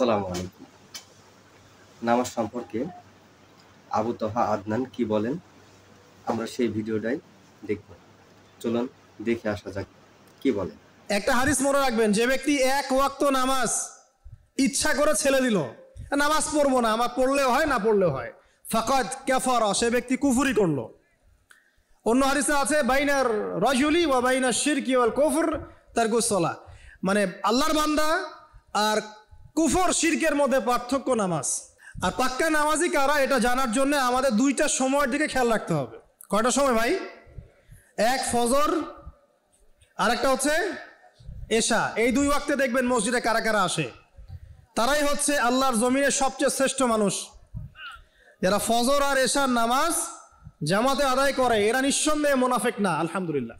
আসসালামু আলাইকুম। নামাজ সম্পর্কে আবু তহা আদনান কি বলেন, আমরা সেই ভিডিওটাই দেখব। চলুন দেখে আসা যাক কি বলেন। একটা হাদিস মনে রাখবেন, যে ব্যক্তি এক ওয়াক্ত নামাজ ইচ্ছা করে ছেড়ে দিল, নামাজ পড়বো না, আমার পড়লেও হয় না পড়লেও হয়, ফাকাদ কাফারা, সে ব্যক্তি কুফরি করলো। অন্য হাদিসে আছে বাইনার রাজুলি ওয়া বাইনার শিরকি ওয়াল কুফর তারকুস সালাহ, মানে আল্লাহর বান্দা আর কুফর শিরকের মধ্যে পার্থক্য নামাজ। আর পাক্কা নামাজি কারা এটা জানার জন্য আমাদের দুইটা সময়ের দিকে খেয়াল রাখতে হবে। কয়টা সময় ভাই? এক ফজর, আরেকটা হচ্ছে এশা। এই দুই ওয়াক্তে দেখবেন মসজিদে কারা কারা আসে, তারাই হচ্ছে আল্লাহর জমিনের সবচেয়ে শ্রেষ্ঠ মানুষ। যারা ফজর আর এশার নামাজ জামাতে আদায় করে এরা নিঃসন্দেহে মুনাফিক না, আলহামদুলিল্লাহ।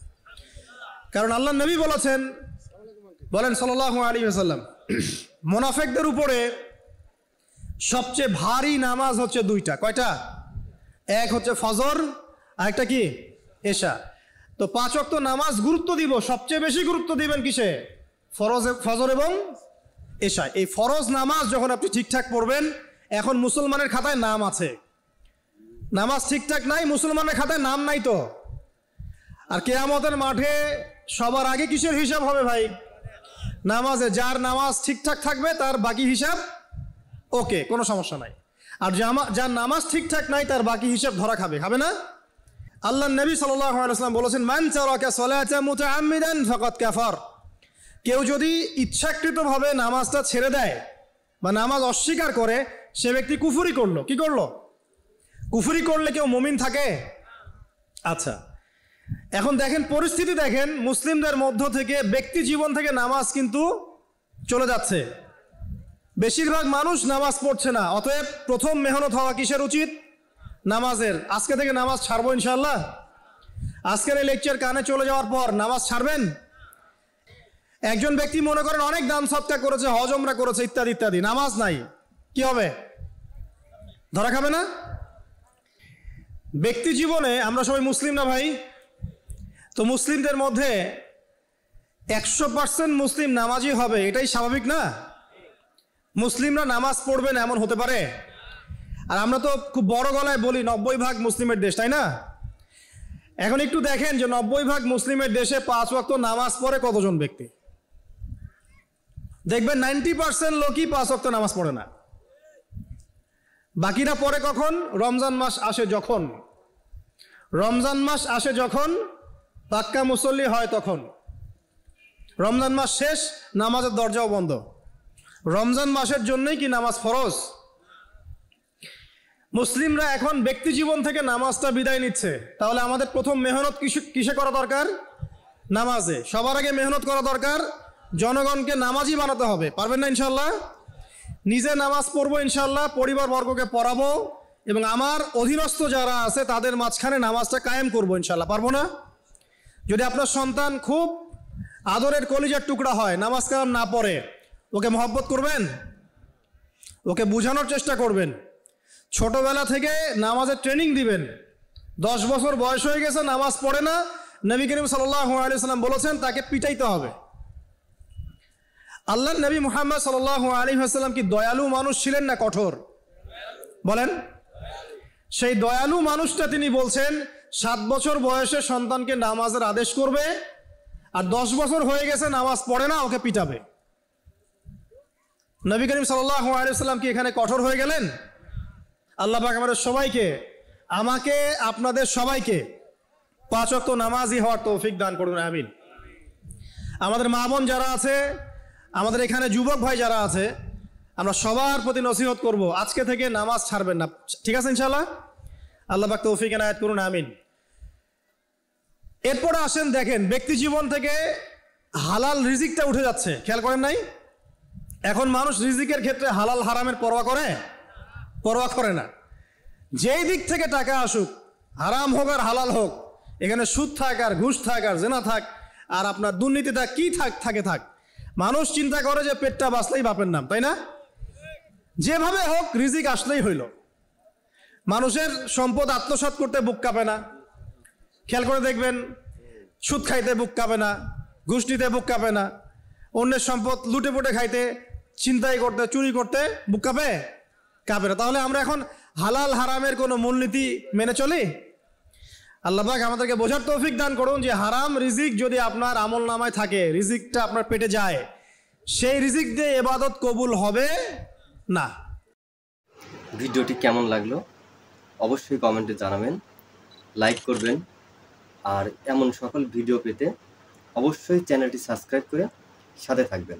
কারণ আল্লাহ নবী বলেছেন, বলেন সাল্লাল্লাহু আলাইহি ওয়াসাল্লাম, মুনাফিকদের উপরে সবচেয়ে ভারী নামাজ হচ্ছে দুইটা। কয়টা? এক হচ্ছে ফজর, আরেকটা কি? এশা। তো 5 ওয়াক্ত নামাজ গুরুত্ব দিব, সবচেয়ে বেশি গুরুত্ব দিবেন কিসে? ফজর এবং এশা। এই ফরজ নামাজ যখন আপনি ঠিকঠাক পড়বেন, এখন মুসলমানের খাতায় নাম আছে, নামাজ ঠিকঠাক নাই, মুসলমানের খাতায় নাম নাই তো। আর কিয়ামতের মাঠে সবার আগে কিসের হিসাব হবে ভাই? নামাজে। যার নামাজ ঠিকঠাক থাকবে তার বাকি হিসাব ওকে, কোনো সমস্যা নাই। আর যার নামাজ ঠিকঠাক নাই তার বাকি হিসাব ধরা খাবে, খাবে না? আল্লাহ নবী সাল্লাল্লাহু আলাইহি ওয়াসাল্লাম বলেছেন, মান তারাকা সালাতা মুতাআম্মিদান ফাকাদ কাফার। কেউ যদি ইচ্ছাকৃতভাবে নামাজটা ছেড়ে দেয় বা নামাজ অস্বীকার করে, সে ব্যক্তি কুফরি করলো। কি করলো? কুফরি করলে কেউ মুমিন থাকে? আচ্ছা, এখন দেখেন পরিস্থিতি, দেখেন মুসলিমদের মধ্য থেকে ব্যক্তি জীবন থেকে নামাজ কিন্তু চলে যাচ্ছে। বেশিরভাগ মানুষ নামাজ পড়ছে না। অতএব প্রথম মেহনত হওয়া কিসের উচিত? নামাজের। আজকে থেকে নামাজ ছাড়বো ইনশাআল্লাহ। আজকের এই লেকচার কানে চলে যাওয়ার পর নামাজ ছাড়বেন। একজন ব্যক্তি মনে করেন অনেক দান সৎকার করেছে, হজ উমরা করেছে, ইত্যাদি ইত্যাদি, নামাজ নাই, কি হবে? ধরা খাবে না? ব্যক্তি জীবনে আমরা সবাই মুসলিম না ভাই? তো মুসলিমদের মধ্যে 100% মুসলিম নামাজি হবে, এটাই স্বাভাবিক না? মুসলিমরা নামাজ পড়বেন এমন হতে পারে? আর আমরা তো খুব বড় গলায় বলি 90% মুসলিমের দেশ, তাই না? এখন একটু দেখেন যে 90% মুসলিমের দেশে 5 ওয়াক্ত নামাজ পড়ে কতজন ব্যক্তি? দেখবেন 90% লোকই 5 ওয়াক্ত নামাজ পড়ে না। বাকিরা পড়ে কখন? রমজান মাস আসে যখন। রমজান মাস আসে যখন পাক্কা মুসল্লি হয় তখন। রমজান মাস শেষ, নামাজের দরজাও বন্ধ। রমজান মাসের জন্যই কি নামাজ ফরজ? মুসলিমরা এখন ব্যক্তি জীবন থেকে নামাজটা বিদায় নিচ্ছে। তাহলে আমাদের প্রথম মেহনত কিসে করা দরকার? নামাজে। সবার আগে মেহনত করা দরকার, জনগণকে নামাজি বানাতে হবে। পারবেন না ইনশাল্লাহ? নিজে নামাজ পড়বো ইনশাল্লাহ, পরিবার বর্গকে পড়াবো, এবং আমার অধীনস্থ যারা আছে তাদের মাঝখানে নামাজটা কায়েম করবো ইনশাল্লাহ। পারবো না? যদি আপনার সন্তান খুব আদরের কলিজার টুকরা হয়, নামাজ কালাম না পড়ে, ওকে মহব্বত করবেন, ওকে বোঝানোর চেষ্টা করবেন, ছোটবেলা থেকে নামাজের ট্রেনিং দিবেন। 10 বছর বয়স হয়ে গেছে, নামাজ পড়ে না, নবী করিম সাল্লাল্লাহু আলাইহি ওয়াসাল্লাম বলেছেন তাকে পিটাইতে হবে। আল্লাহর নবী মুহাম্মদ সাল্লাল্লাহু আলাইহি ওয়াসাল্লাম কি দয়ালু মানুষ ছিলেন না কঠোর? বলেন। সেই দয়ালু মানুষটা তিনি বলছেন 7 বছর বয়সে সন্তানকে নামাজের আদেশ করবে, আর 10 বছর হয়ে গেছে নামাজ পড়ে না, ওকে পিটাবে। নবী করিম সাল্লাল্লাহু আলাইহি ওয়াসাল্লাম কি এখানে কঠোর হয়ে গেলেন? আল্লাহ পাক আমাদের সবাইকে, আমাকে, আপনাদের সবাইকে 5 ওয়াক্ত নামাজি হওয়ার তৌফিক দান করুন, আমিন। আমাদের মা বোন যারা আছে, আমাদের এখানে যুবক ভাই যারা আছে, আমরা সবার প্রতি নসিহত করব, আজকে থেকে নামাজ ছাড়বেন না। ঠিক আছে ইনশাআল্লাহ? আল্লাহ পাক তৌফিক এনায়েত করুন, আমিন। এরপরে আসেন, দেখেন ব্যক্তি জীবন থেকে হালাল রিজিকটা উঠে যাচ্ছে, খেয়াল করেন নাই? এখন মানুষ রিজিকের ক্ষেত্রে হালাল হারামের পরোয়া করে? পরোয়া করে না। যেই দিক থেকে টাকা আসুক, হারাম হোক আর হালাল হোক, এখানে সুদ থাক আর ঘুষ থাক আর জেনা থাক আর আপনার দুর্নীতি থাক, কি থাক, মানুষ চিন্তা করে যে পেটটা বাঁচলেই বাপের নাম, তাই না? যেভাবে হোক রিজিক আসলেই হইল। মানুষের সম্পদ আত্মসাৎ করতে বুক কাঁপে না। খেয়াল করে দেখবেন, সুদ খাইতে বুক কাঁপে না, ঘুষ নিতে বুক কাঁপে না, অন্যের সম্পদ লুটে পুটে খাইতে ছিনতাই করতে, চুরি করতে বুক কাঁপে? কাঁপে না। তাহলে আমরা এখন হালাল হারামের কোনো মূলনীতি মেনে চলি? আল্লাহ পাক আমাদেরকে বোঝার তৌফিক দান করুন যে হারাম রিজিক যদি আপনার আমল নামায় থাকে, রিজিকটা আপনার পেটে যায়, সেই রিজিক দিয়ে ইবাদত কবুল হবে না। ভিডিওটি কেমন লাগলো অবশ্যই কমেন্টে জানাবেন, লাইক করবেন, আর এমন সকল ভিডিও পেতে অবশ্যই চ্যানেলটি সাবস্ক্রাইব করে সাথে থাকবেন।